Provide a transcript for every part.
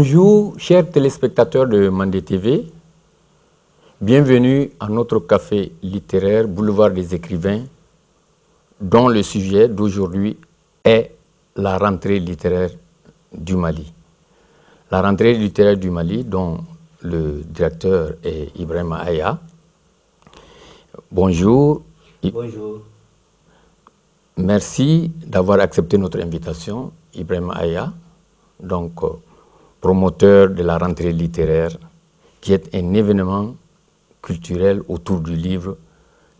Bonjour, chers téléspectateurs de Mandé TV. Bienvenue à notre café littéraire Boulevard des Écrivains, dont le sujet d'aujourd'hui est la rentrée littéraire du Mali. La rentrée littéraire du Mali, dont le directeur est Ibrahima Aya. Bonjour. Bonjour. Merci d'avoir accepté notre invitation, Ibrahima Aya, donc promoteur de la rentrée littéraire, qui est un événement culturel autour du livre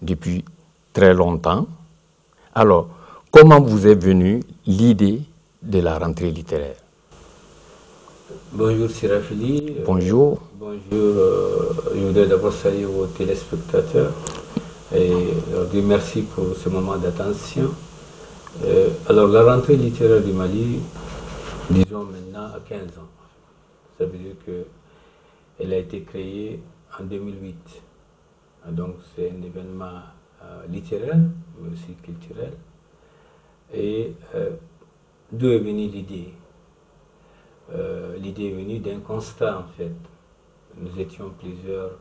depuis très longtemps. Alors, comment vous est venue l'idée de la rentrée littéraire? Bonjour Sirafili. Bonjour. Bonjour, je voudrais d'abord saluer vos téléspectateurs et leur dire merci pour ce moment d'attention. Alors, la rentrée littéraire du Mali, disons maintenant à 15 ans. Ça veut dire qu'elle a été créée en 2008. Donc, c'est un événement littéraire, mais aussi culturel. Et d'où est venue l'idée? L'idée est venue d'un constat en fait. Nous étions plusieurs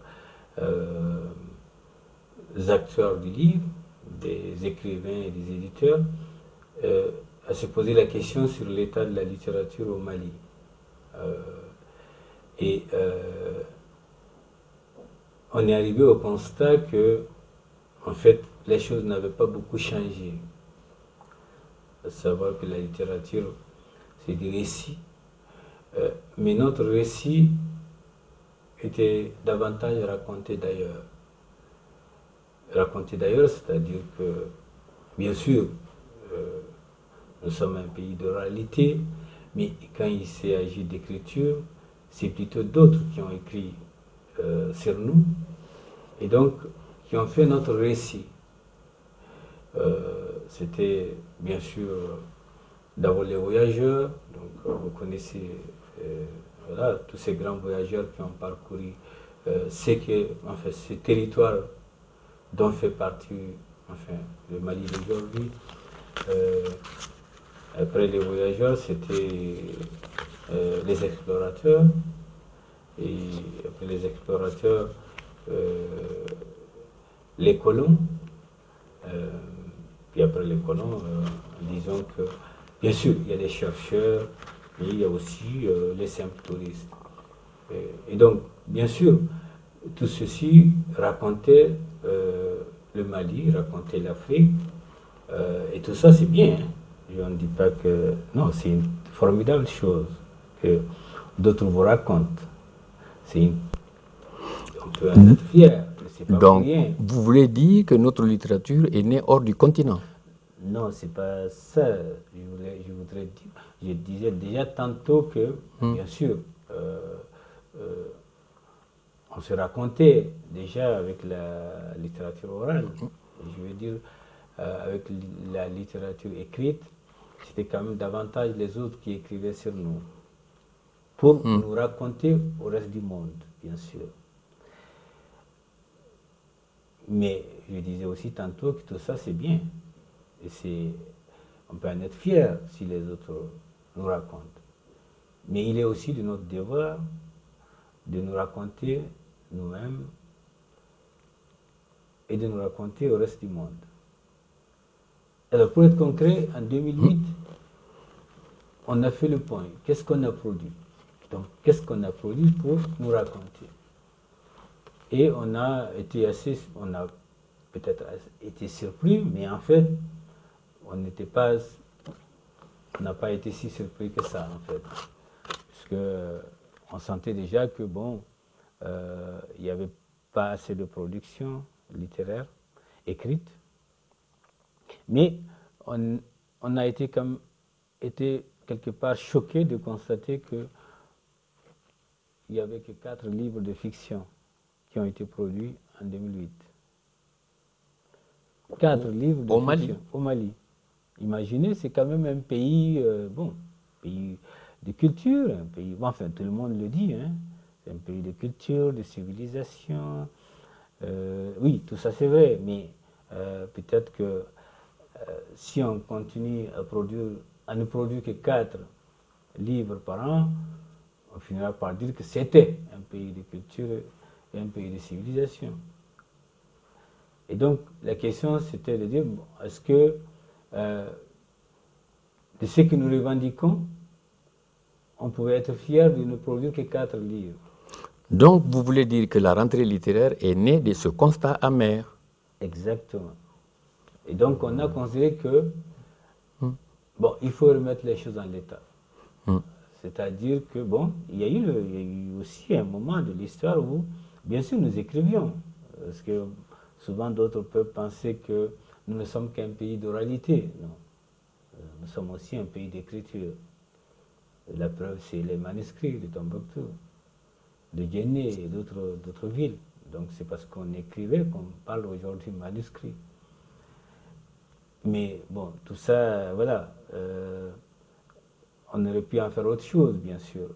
acteurs du livre, des écrivains et des éditeurs, à se poser la question sur l'état de la littérature au Mali. On est arrivé au constat que, en fait, les choses n'avaient pas beaucoup changé. À savoir que la littérature, c'est des récits. Mais notre récit était davantage raconté d'ailleurs. Raconté d'ailleurs, c'est-à-dire que, bien sûr, nous sommes un pays d'oralité, mais quand il s'agit d'écriture, c'est plutôt d'autres qui ont écrit sur nous, et donc qui ont fait notre récit. C'était bien sûr d'abord les voyageurs, donc vous connaissez voilà, tous ces grands voyageurs qui ont parcouru ces territoires dont fait partie le Mali d'aujourd'hui. Après les voyageurs, c'était les explorateurs, et après les explorateurs, les colons, puis après les colons, disons que, bien sûr, il y a les chercheurs, mais il y a aussi les simples touristes. Et donc, bien sûr, tout ceci racontait le Mali, racontait l'Afrique, et tout ça c'est bien. Hein. Je ne dis pas que... Non, c'est une formidable chose que d'autres vous racontent. On peut en être fier, c'est pas Donc, pour rien. vous voulez dire que notre littérature est née hors du continent? Non, c'est pas ça. Je voudrais dire. Je disais déjà tantôt que, bien sûr, on se racontait déjà avec la littérature orale. Je veux dire, avec la littérature écrite, c'était quand même davantage les autres qui écrivaient sur nous, pour nous raconter au reste du monde, bien sûr. Mais je disais aussi tantôt que tout ça c'est bien. Et on peut en être fier si les autres nous racontent. Mais il est aussi de notre devoir de nous raconter nous-mêmes et de nous raconter au reste du monde. Alors pour être concret, en 2008, on a fait le point. Qu'est-ce qu'on a produit? Donc qu'est-ce qu'on a produit pour nous raconter? Et on a peut-être été surpris, mais en fait, on n'a pas été si surpris que ça, en fait. Puisque on sentait déjà que, bon, il n'y avait pas assez de production littéraire écrite. Mais on a été quelque part choqué de constater qu'il n'y avait que 4 livres de fiction qui ont été produits en 2008. 4 livres de fiction au Mali. Imaginez, c'est quand même un pays, pays de culture, un pays, enfin tout le monde le dit, hein, c'est un pays de culture, de civilisation. Oui, tout ça c'est vrai, mais peut-être que si on continue à ne produire que 4 livres par an, finira par dire que c'était un pays de culture et un pays de civilisation. Et donc, la question, c'était de dire, bon, est-ce que de ce que nous revendiquons, on pouvait être fier de ne produire que 4 livres. Donc, vous voulez dire que la rentrée littéraire est née de ce constat amer. Exactement. Et donc, on a considéré que, bon, il faut remettre les choses en l'état. C'est-à-dire que, bon, il y a eu aussi un moment de l'histoire où, bien sûr, nous écrivions. Parce que souvent, d'autres peuvent penser que nous ne sommes qu'un pays d'oralité. Non. Nous sommes aussi un pays d'écriture. La preuve, c'est les manuscrits de Tombouctou, de Guinée et d'autres villes. Donc, c'est parce qu'on écrivait qu'on parle aujourd'hui manuscrit. Mais bon, tout ça, voilà, on aurait pu en faire autre chose, bien sûr.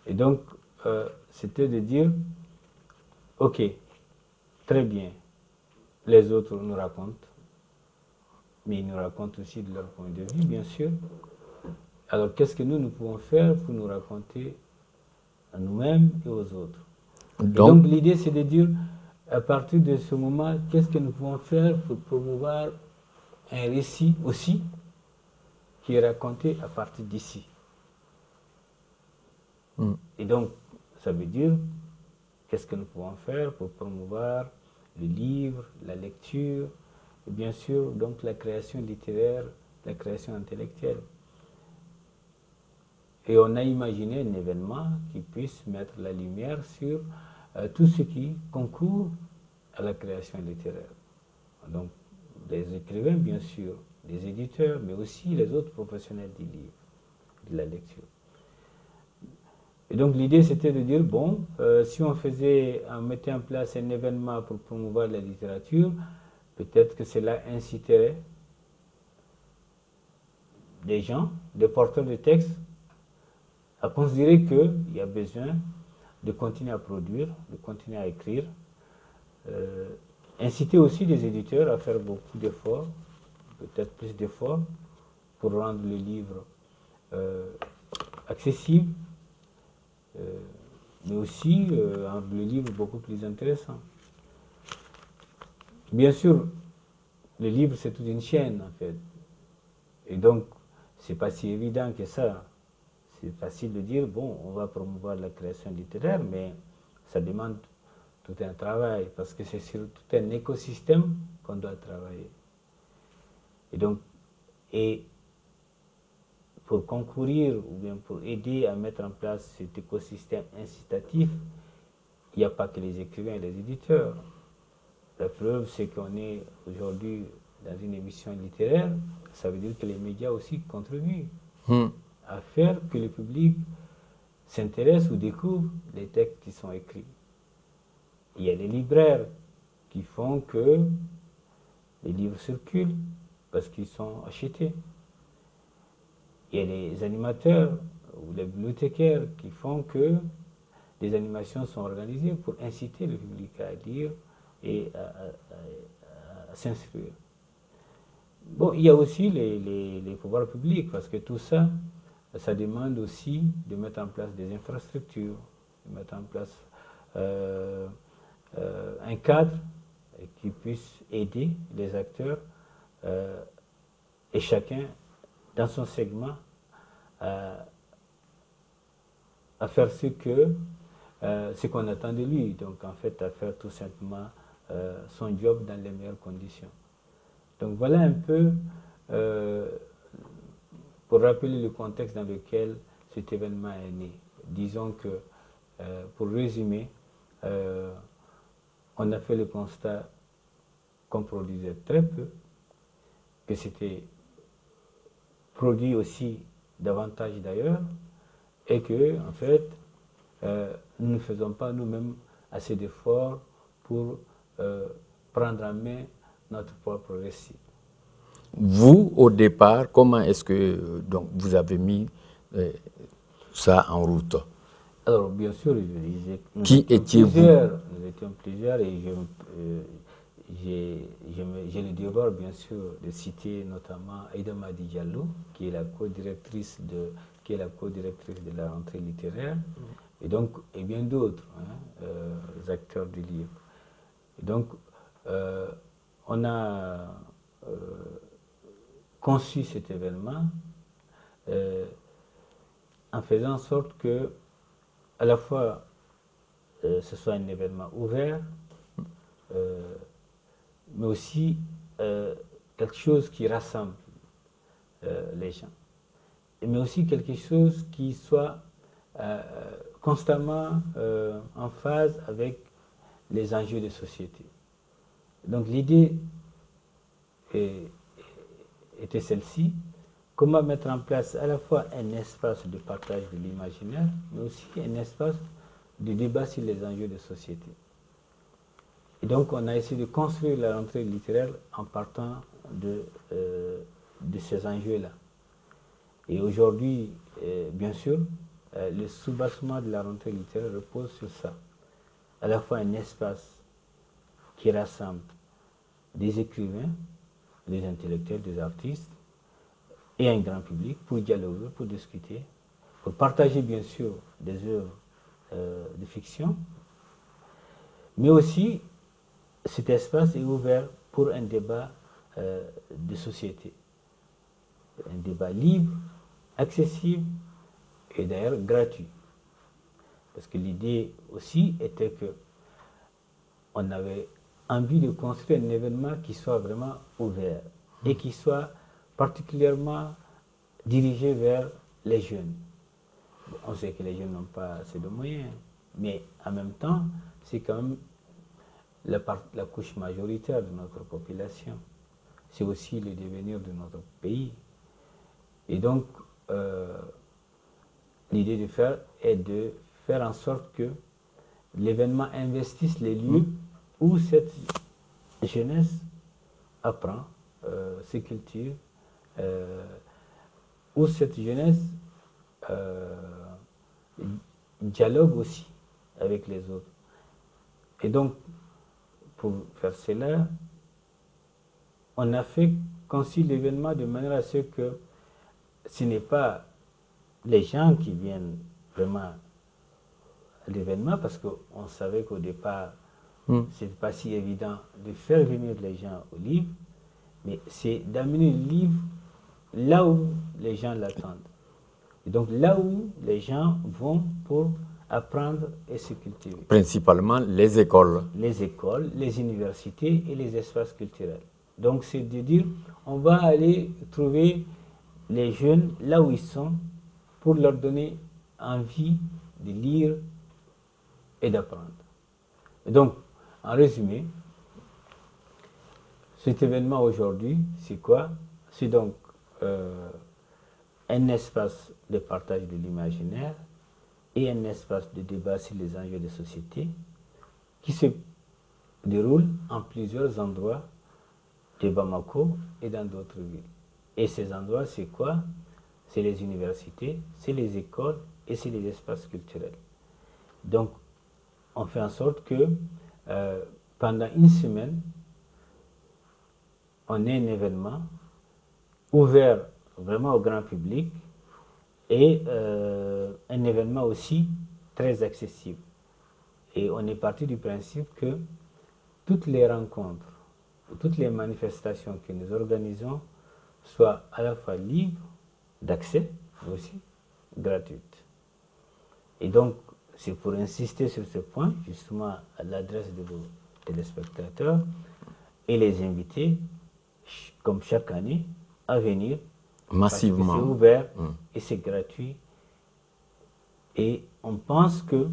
Et donc, c'était de dire, ok, très bien, les autres nous racontent, mais ils nous racontent aussi de leur point de vue, bien sûr. Alors, qu'est-ce que nous pouvons faire pour nous raconter à nous-mêmes et aux autres? Et donc, l'idée, c'est de dire, à partir de ce moment, qu'est-ce que nous pouvons faire pour promouvoir un récit aussi qui est raconté à partir d'ici. Et donc, ça veut dire, qu'est-ce que nous pouvons faire pour promouvoir le livre, la lecture, et bien sûr, donc la création littéraire, la création intellectuelle. Et on a imaginé un événement qui puisse mettre la lumière sur tout ce qui concourt à la création littéraire. Donc, des écrivains, bien sûr, des éditeurs, mais aussi les autres professionnels du livre, de la lecture. Et donc, l'idée, c'était de dire, bon, si on mettait en place un événement pour promouvoir la littérature, peut-être que cela inciterait des gens, des porteurs de textes, à considérer qu'il y a besoin de continuer à produire, de continuer à écrire, inciter aussi les éditeurs à faire beaucoup d'efforts, peut-être plus d'efforts, pour rendre le livre accessible, mais aussi rendre le livre beaucoup plus intéressant. Bien sûr, le livre, c'est toute une chaîne, en fait. Et donc, c'est pas si évident que ça. C'est facile de dire, bon, on va promouvoir la création littéraire, mais ça demande tout un travail, parce que c'est sur tout un écosystème qu'on doit travailler. Et donc, pour concourir ou bien pour aider à mettre en place cet écosystème incitatif, il n'y a pas que les écrivains et les éditeurs. La preuve, c'est qu'on est aujourd'hui dans une émission littéraire, ça veut dire que les médias aussi contribuent à faire que le public s'intéresse ou découvre les textes qui sont écrits. Il y a les libraires qui font que les livres circulent parce qu'ils sont achetés. Il y a les animateurs ou les bibliothécaires qui font que des animations sont organisées pour inciter le public à lire et à s'instruire. Bon, il y a aussi les pouvoirs publics, parce que tout ça, ça demande aussi de mettre en place des infrastructures, de mettre en place un cadre qui puisse aider les acteurs et chacun dans son segment à faire ce qu'on attend de lui, donc en fait à faire tout simplement son job dans les meilleures conditions. Donc voilà un peu pour rappeler le contexte dans lequel cet événement est né. Disons que, pour résumer, on a fait le constat qu'on produisait très peu, que c'était produit aussi davantage d'ailleurs, et que, en fait, nous ne faisons pas nous-mêmes assez d'efforts pour prendre en main notre propre récit. Vous, au départ, comment est-ce que donc, vous avez mis ça en route? Alors, bien sûr, Qui étiez-vous? Nous étions plusieurs et j'ai le devoir, bien sûr, de citer notamment Aïda Madi Diallo, qui est la co-directrice qui est la co-directrice de la rentrée littéraire, et donc, et bien d'autres acteurs du livre. Et donc, on a conçu cet événement en faisant en sorte que, à la fois, ce soit un événement ouvert, mais aussi quelque chose qui rassemble les gens, mais aussi quelque chose qui soit constamment en phase avec les enjeux de société. Donc l'idée était celle-ci: comment mettre en place à la fois un espace de partage de l'imaginaire, mais aussi un espace de débat sur les enjeux de société. Et donc on a essayé de construire la rentrée littéraire en partant de ces enjeux-là. Et aujourd'hui, bien sûr, le soubassement de la rentrée littéraire repose sur ça. À la fois un espace qui rassemble des écrivains, des intellectuels, des artistes, et un grand public pour dialoguer, pour discuter, pour partager bien sûr des œuvres de fiction, mais aussi cet espace est ouvert pour un débat de société, un débat libre, accessible et d'ailleurs gratuit. Parce que l'idée aussi était que on avait envie de construire un événement qui soit vraiment ouvert et qui soit particulièrement dirigé vers les jeunes. On sait que les jeunes n'ont pas assez de moyens, mais en même temps, c'est quand même la couche majoritaire de notre population. C'est aussi le devenir de notre pays. Et donc, l'idée de faire est de faire en sorte que l'événement investisse les lieux où cette jeunesse apprend, se cultive, où cette jeunesse dialogue aussi avec les autres. Et donc, pour faire cela, on a fait conçu l'événement de manière à ce que ce n'est pas les gens qui viennent vraiment à l'événement, parce qu'on savait qu'au départ, ce n'était pas si évident de faire venir les gens au livre, mais c'est d'amener le livre là où les gens l'attendent. Et donc là où les gens vont pour apprendre et se cultiver. Principalement les écoles. Les écoles, les universités et les espaces culturels. Donc c'est de dire, on va aller trouver les jeunes là où ils sont pour leur donner envie de lire et d'apprendre. Donc, en résumé, cet événement aujourd'hui, c'est quoi? C'est donc un espace de partage de l'imaginaire et un espace de débat sur les enjeux de société qui se déroule en plusieurs endroits de Bamako et dans d'autres villes. Et ces endroits, c'est quoi? C'est les universités, c'est les écoles et c'est les espaces culturels. Donc, on fait en sorte que pendant une semaine, on ait un événement ouvert vraiment au grand public et un événement aussi très accessible. Et on est parti du principe que toutes les rencontres, toutes les manifestations que nous organisons soient à la fois libres d'accès, mais aussi gratuites. Et donc, c'est pour insister sur ce point, justement à l'adresse de vos téléspectateurs, et les inviter, comme chaque année, à venir. Massivement. C'est ouvert et c'est gratuit. Et on pense que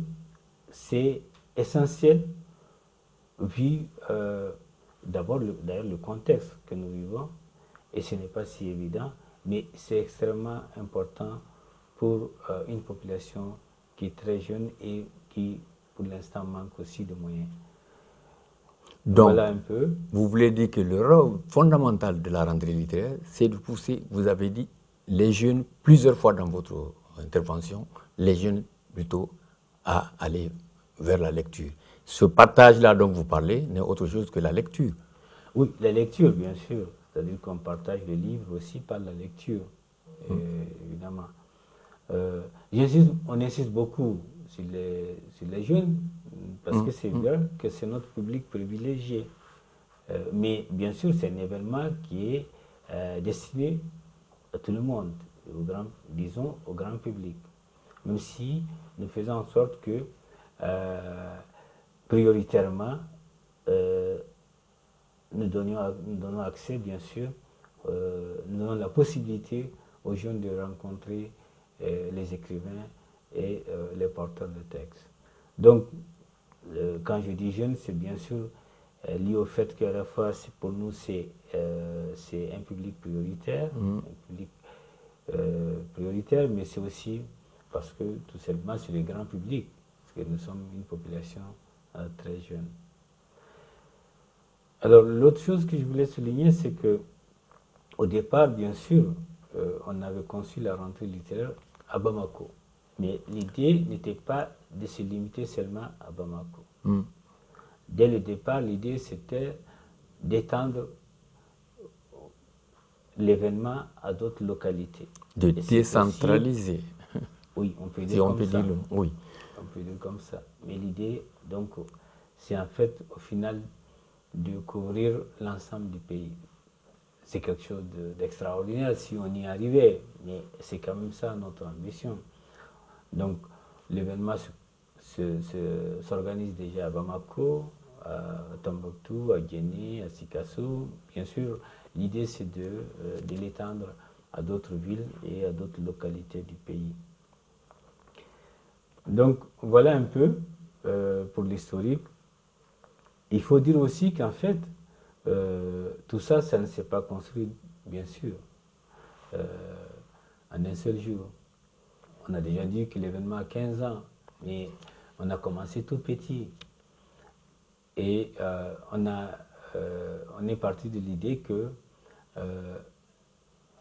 c'est essentiel, vu d'abord d'ailleurs le contexte que nous vivons, et ce n'est pas si évident, mais c'est extrêmement important pour une population qui est très jeune et qui, pour l'instant, manque aussi de moyens. Donc, voilà un peu. Vous voulez dire que le rôle fondamental de la rentrée littéraire, c'est de pousser, vous avez dit, les jeunes, plusieurs fois dans votre intervention, les jeunes plutôt à aller vers la lecture. Ce partage-là dont vous parlez n'est autre chose que la lecture. Oui, la lecture, bien sûr. C'est-à-dire qu'on partage le livre aussi par la lecture, évidemment. On insiste beaucoup sur les jeunes, parce que c'est vrai que c'est notre public privilégié. Mais bien sûr, c'est un événement qui est destiné à tout le monde, disons au grand public. Même si nous faisons en sorte que, prioritairement, nous donnons accès, bien sûr, nous donnons la possibilité aux jeunes de rencontrer les écrivains et les porteurs de textes. Donc, quand je dis jeunes, c'est bien sûr lié au fait qu'à la fois, pour nous, c'est un public prioritaire, mais c'est aussi parce que, tout simplement, c'est le grand public, parce que nous sommes une population très jeune. Alors, l'autre chose que je voulais souligner, c'est que au départ, bien sûr, on avait conçu la rentrée littéraire à Bamako. Mais l'idée n'était pas de se limiter seulement à Bamako. Dès le départ, l'idée c'était d'étendre l'événement à d'autres localités. De décentraliser. Oui, on peut dire si on comme peut ça. Dire, oui. On peut dire comme ça. Mais l'idée, donc, c'est en fait, au final, de couvrir l'ensemble du pays. C'est quelque chose d'extraordinaire si on y arrivait, mais c'est quand même ça notre ambition. Donc, l'événement s'organise déjà à Bamako, à Tombouctou, à Guinée, à Sikasso. Bien sûr, l'idée c'est de l'étendre à d'autres villes et à d'autres localités du pays. Donc, voilà un peu pour l'historique. Il faut dire aussi qu'en fait, tout ça, ça ne s'est pas construit, bien sûr, en un seul jour. On a déjà dit que l'événement a 15 ans, mais on a commencé tout petit. Et on est parti de l'idée que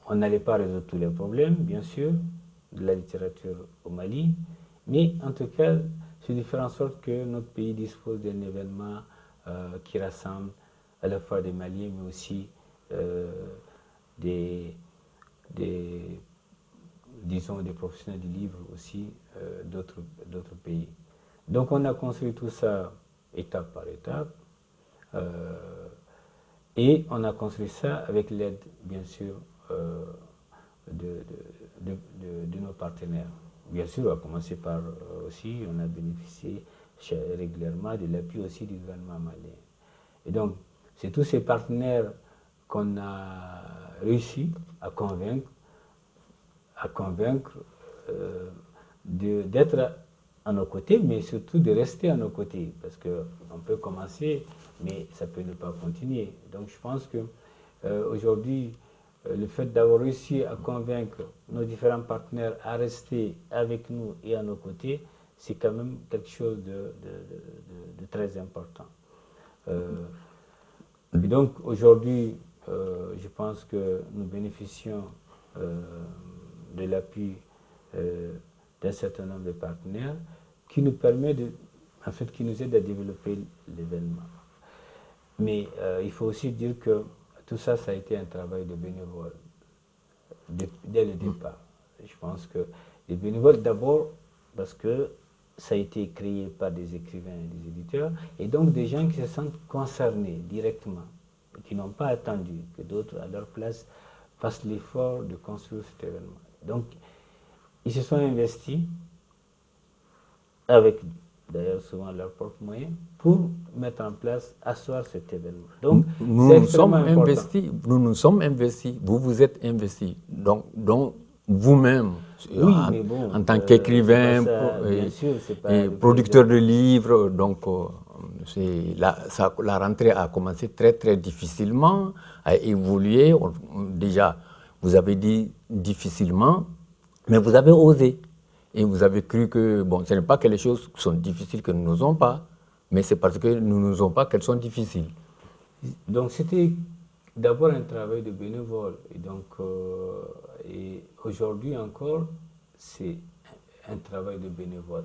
on n'allait pas résoudre tous les problèmes, bien sûr, de la littérature au Mali, mais en tout cas, c'est de faire en sorte que notre pays dispose d'un événement qui rassemble à la fois des Maliens, mais aussi disons, des professionnels du livre aussi d'autres pays. Donc on a construit tout ça étape par étape et on a construit ça avec l'aide, bien sûr, de nos partenaires. Bien sûr, à commencer par aussi, on a bénéficié régulièrement de l'appui aussi du gouvernement malien. Et donc, c'est tous ces partenaires qu'on a réussi à convaincre d'être à nos côtés, mais surtout de rester à nos côtés, parce qu'on peut commencer, mais ça peut ne pas continuer. Donc je pense que aujourd'hui, le fait d'avoir réussi à convaincre nos différents partenaires à rester avec nous et à nos côtés, c'est quand même quelque chose de très important. Et donc aujourd'hui, je pense que nous bénéficions de l'appui d'un certain nombre de partenaires qui nous permet qui nous aide à développer l'événement. Mais il faut aussi dire que tout ça, ça a été un travail de bénévoles dès le départ. Je pense que les bénévoles, d'abord, parce que ça a été créé par des écrivains et des éditeurs, et donc des gens qui se sentent concernés directement, et qui n'ont pas attendu que d'autres, à leur place, fassent l'effort de construire cet événement. Donc, ils se sont investis, avec d'ailleurs souvent leurs propres moyens, pour mettre en place, asseoir cet événement. Donc, nous nous sommes investis, vous vous êtes investis. Donc vous-même, oui, en tant qu'écrivain et producteur de livres, donc la rentrée a commencé très très difficilement, a évolué. Déjà, vous avez dit difficilement, mais vous avez osé. Et vous avez cru que, bon, ce n'est pas que les choses sont difficiles que nous n'osons pas, mais c'est parce que nous n'osons pas qu'elles sont difficiles. Donc c'était d'abord un travail de bénévole. Et donc, aujourd'hui encore, c'est un travail de bénévole.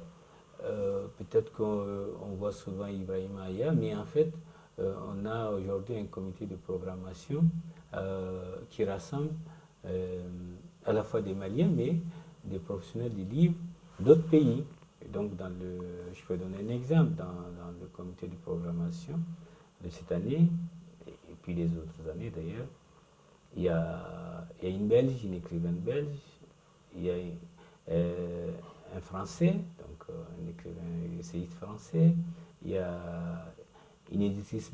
Peut-être qu'on voit souvent Ibrahim Aya, mais en fait, on a aujourd'hui un comité de programmation qui rassemble à la fois des Maliens, mais des professionnels du livre d'autres pays. Et donc, je peux donner un exemple, dans le comité de programmation de cette année, et puis les autres années d'ailleurs, il y a une Belge, une écrivaine belge, il y a un Français, donc un écrivain essayiste français, il y a une éditrice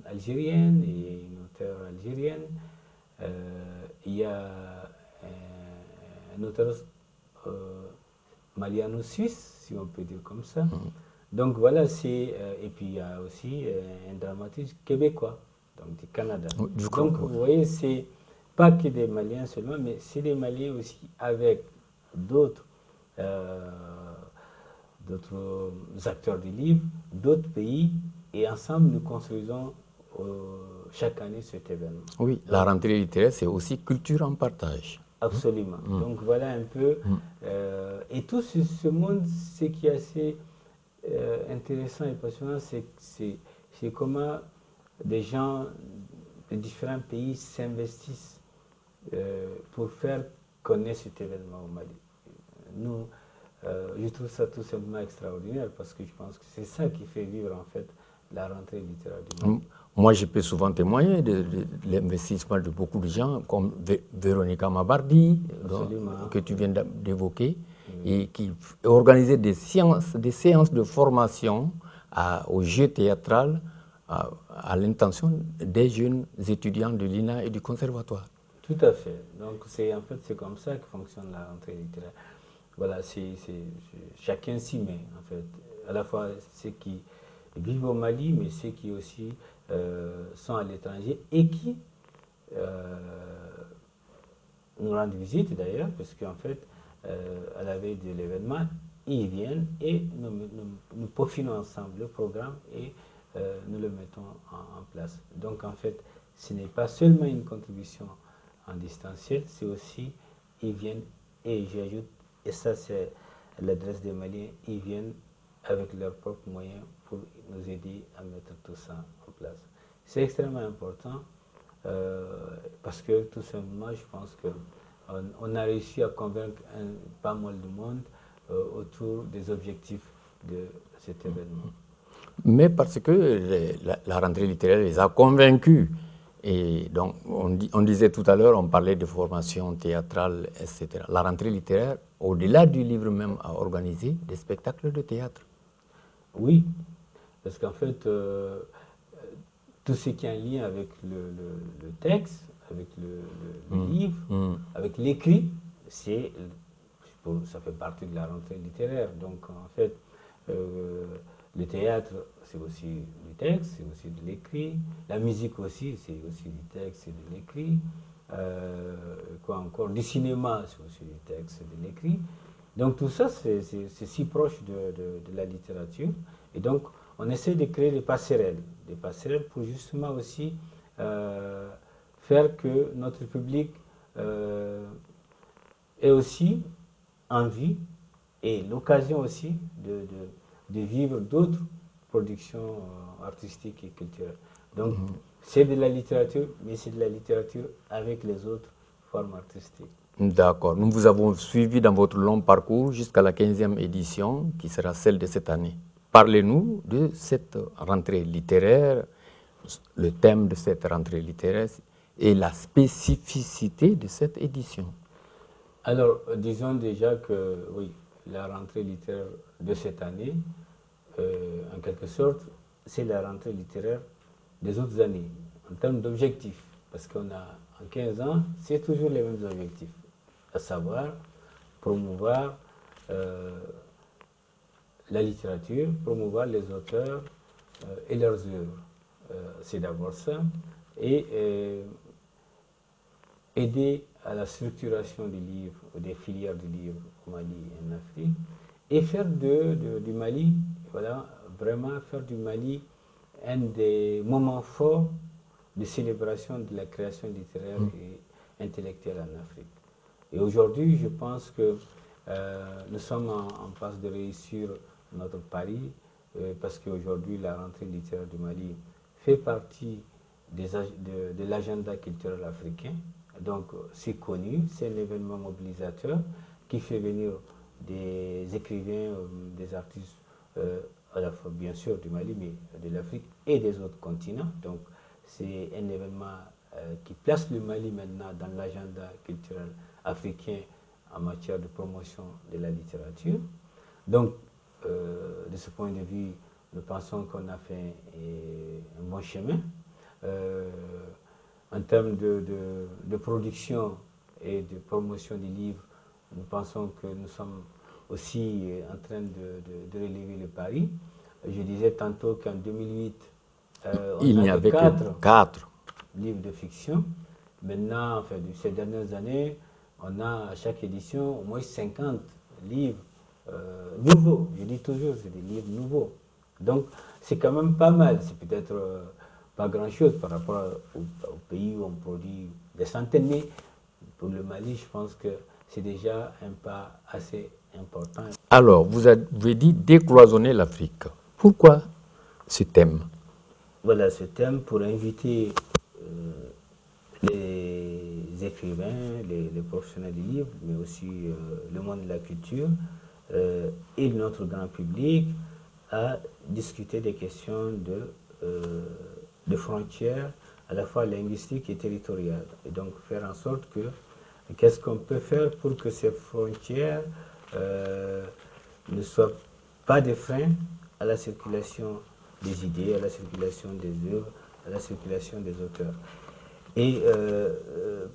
algérienne et une auteure algérienne, il y a un auteur maliano-suisse, si on peut dire comme ça. Donc voilà, et puis il y a aussi un dramaturge québécois, donc du Canada. Donc vous voyez, c'est pas que des Maliens seulement, mais c'est des Maliens aussi avec d'autres acteurs du livre, d'autres pays, et ensemble nous construisons chaque année cet événement. Oui, la rentrée littéraire, c'est aussi culture en partage. Absolument. Donc voilà un peu. Et tout ce monde, ce qui est assez intéressant et passionnant, c'est comment des gens de différents pays s'investissent pour faire connaître cet événement au Mali. Nous, je trouve ça tout simplement extraordinaire parce que je pense que c'est ça qui fait vivre en fait la rentrée littéraire du Mali. Moi, je peux souvent témoigner de l'investissement de beaucoup de gens, comme Véronica Mabardi, que tu viens d'évoquer, et qui organisait des séances de formation au jeu théâtral à l'intention des jeunes étudiants de l'INA et du conservatoire. Tout à fait. Donc, en fait, c'est comme ça que fonctionne la rentrée littéraire. Voilà, chacun s'y met, en fait. À la fois ceux qui vivent au Mali, mais ceux qui aussi sont à l'étranger et qui nous rendent visite d'ailleurs, parce qu'en fait, à la veille de l'événement, ils viennent et nous peaufinons ensemble le programme et nous le mettons en place. Donc en fait, ce n'est pas seulement une contribution en distanciel, c'est aussi, ils viennent, et j'ajoute, et ça c'est l'adresse des Maliens, ils viennent avec leurs propres moyens pour nous aider à mettre tout ça en place. C'est extrêmement important parce que tout simplement, je pense qu'on a réussi à convaincre pas mal de monde autour des objectifs de cet événement. Mais parce que la rentrée littéraire les a convaincus. Et donc, on disait tout à l'heure, on parlait de formation théâtrale, etc. La rentrée littéraire, au-delà du livre même, a organisé des spectacles de théâtre. Oui, parce qu'en fait, tout ce qui est en lien avec le texte, avec le livre, avec l'écrit, ça fait partie de la rentrée littéraire. Donc, en fait, le théâtre, c'est aussi du texte, c'est aussi de l'écrit. La musique aussi, c'est aussi du texte et de l'écrit. Quoi encore? Du cinéma, c'est aussi du texte et de l'écrit. Donc tout ça, c'est si proche de la littérature. Et donc, on essaie de créer des passerelles pour justement aussi faire que notre public ait aussi envie et l'occasion aussi de vivre d'autres productions artistiques et culturelles. Donc, c'est de la littérature, mais c'est de la littérature avec les autres formes artistiques. D'accord. Nous vous avons suivi dans votre long parcours jusqu'à la 15e édition, qui sera celle de cette année. Parlez-nous de cette rentrée littéraire, le thème de cette rentrée littéraire et la spécificité de cette édition. Alors, disons déjà que, oui, la rentrée littéraire de cette année, en quelque sorte, c'est la rentrée littéraire des autres années, en termes d'objectifs. Parce qu'on a, en 15 ans, c'est toujours les mêmes objectifs, à savoir promouvoir la littérature, promouvoir les auteurs et leurs œuvres. C'est d'abord ça. Et aider à la structuration du livre, des filières du livre au Mali et en Afrique, et faire du Mali, voilà, vraiment faire du Mali un des moments forts de célébration de la création littéraire et intellectuelle en Afrique. Et aujourd'hui, je pense que nous sommes en passe de réussir notre pari, parce qu'aujourd'hui, la rentrée littéraire du Mali fait partie de l'agenda culturel africain, Donc c'est connu, c'est un événement mobilisateur qui fait venir des écrivains, des artistes, à la fois bien sûr du Mali, mais de l'Afrique et des autres continents. Donc c'est un événement qui place le Mali maintenant dans l'agenda culturel africain en matière de promotion de la littérature. Donc de ce point de vue, nous pensons qu'on a fait un bon chemin. En termes de production et de promotion des livres, nous pensons que nous sommes aussi en train de relever le pari. Je disais tantôt qu'en 2008, Il on n'y avait avait que 4 livres de fiction. Maintenant, enfin, ces dernières années, on a à chaque édition au moins 50 livres nouveaux. Je dis toujours, c'est des livres nouveaux. Donc, c'est quand même pas mal. C'est peut-être pas grand-chose par rapport au pays où on produit des centaines. Mais pour le Mali, je pense que c'est déjà un pas assez important. Alors, vous avez dit décloisonner l'Afrique. Pourquoi ce thème? Voilà ce thème pour inviter les écrivains, les professionnels du livre, mais aussi le monde de la culture et notre grand public à discuter des questions de frontières à la fois linguistiques et territoriales. Et donc faire en sorte que qu'est-ce qu'on peut faire pour que ces frontières ne soient pas des freins à la circulation des idées, à la circulation des œuvres, à la circulation des auteurs. Et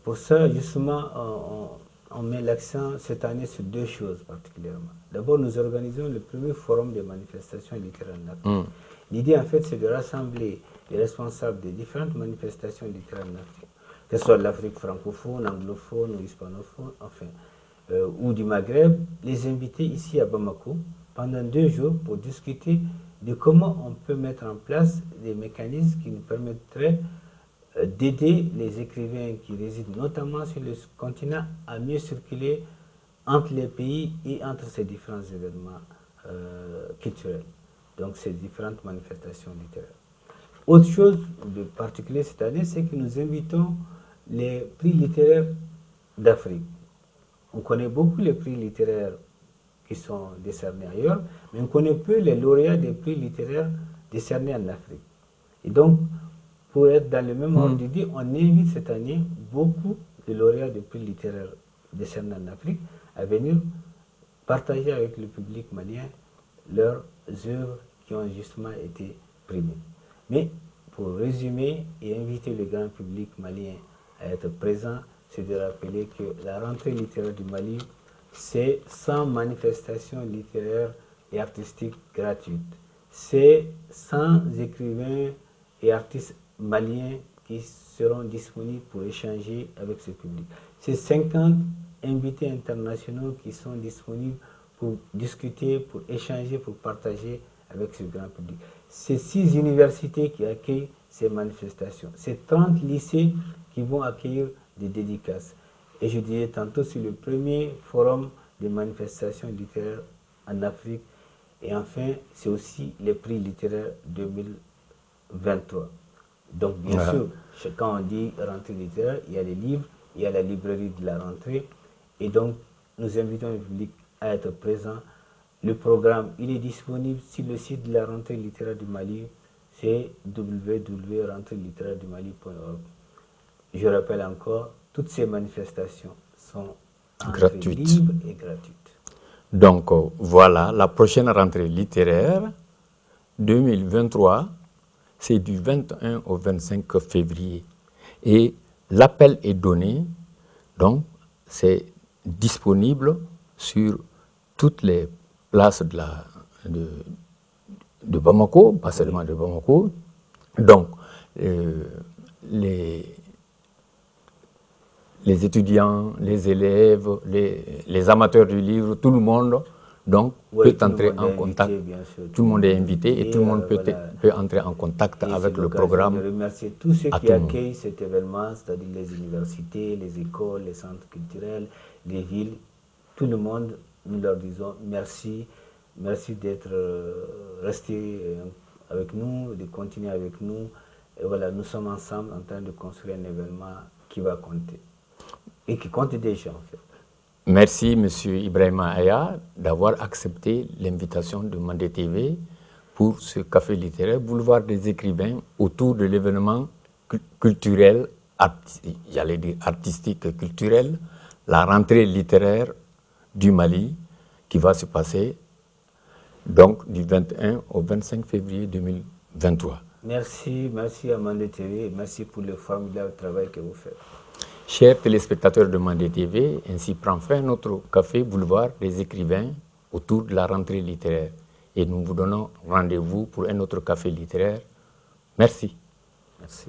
pour ça, justement, on met l'accent cette année sur deux choses particulièrement. D'abord, nous organisons le premier forum de manifestations littéraires en Afrique. L'idée, en fait, c'est de rassembler les responsables des différentes manifestations littéraires en Afrique, que ce soit de l'Afrique francophone, anglophone ou hispanophone, enfin, ou du Maghreb, les inviter ici à Bamako pendant 2 jours pour discuter de comment on peut mettre en place des mécanismes qui nous permettraient d'aider les écrivains qui résident notamment sur le continent à mieux circuler entre les pays et entre ces différents événements culturels, donc ces différentes manifestations littéraires. Autre chose de particulier cette année, c'est que nous invitons les prix littéraires d'Afrique. On connaît beaucoup les prix littéraires qui sont décernés ailleurs, mais on connaît peu les lauréats des prix littéraires décernés en Afrique. Et donc, pour être dans le même ordre d'idée, on invite cette année beaucoup de lauréats de prix littéraires décernés en Afrique à venir partager avec le public malien leurs œuvres qui ont justement été primées. Mais pour résumer et inviter le grand public malien à être présent, c'est de rappeler que la rentrée littéraire du Mali, c'est 100 manifestations littéraires et artistiques gratuites. C'est 100 écrivains et artistes maliens qui seront disponibles pour échanger avec ce public. C'est 50 invités internationaux qui sont disponibles pour discuter, pour échanger, pour partager avec ce grand public. C'est 6 universités qui accueillent ces manifestations. C'est 30 lycées qui vont accueillir des dédicaces. Et je disais tantôt, c'est le premier forum de manifestations littéraires en Afrique. Et enfin, c'est aussi les prix littéraires 2023. Donc, bien sûr, quand on dit rentrée littéraire, il y a les livres, il y a la librairie de la rentrée. Et donc, nous invitons le public à être présent. Le programme, il est disponible sur le site de la rentrée littéraire du Mali. C'est www.rentreelittéraire-du-mali.org. Je rappelle encore, toutes ces manifestations sont libres et gratuites. Donc voilà, la prochaine rentrée littéraire 2023, c'est du 21 au 25 février. Et l'appel est donné, donc c'est disponible sur toutes les places de Bamako, pas seulement de Bamako. Donc, les étudiants, les élèves, les amateurs du livre, tout le monde donc, peut entrer en contact. Tout le monde est invité et tout le monde peut entrer en contact avec le programme. Je remercie tous ceux qui accueillent cet événement, c'est-à-dire les universités, les écoles, les centres culturels, les villes. Tout le monde, nous leur disons merci. Merci d'être restés avec nous, de continuer avec nous. Et voilà, nous sommes ensemble en train de construire un événement qui va compter. et qui compte déjà en fait. Merci M. Ibrahima Aya d'avoir accepté l'invitation de Mandé TV pour ce café littéraire Boulevard des écrivains autour de l'événement culturel, j'allais dire artistique et culturel, la rentrée littéraire du Mali qui va se passer donc du 21 au 25 février 2023. Merci à Mandé TV et merci pour le formidable travail que vous faites. Chers téléspectateurs de Mandé TV, ainsi prend fin notre café Boulevard des écrivains autour de la rentrée littéraire. Et nous vous donnons rendez-vous pour un autre café littéraire. Merci. Merci.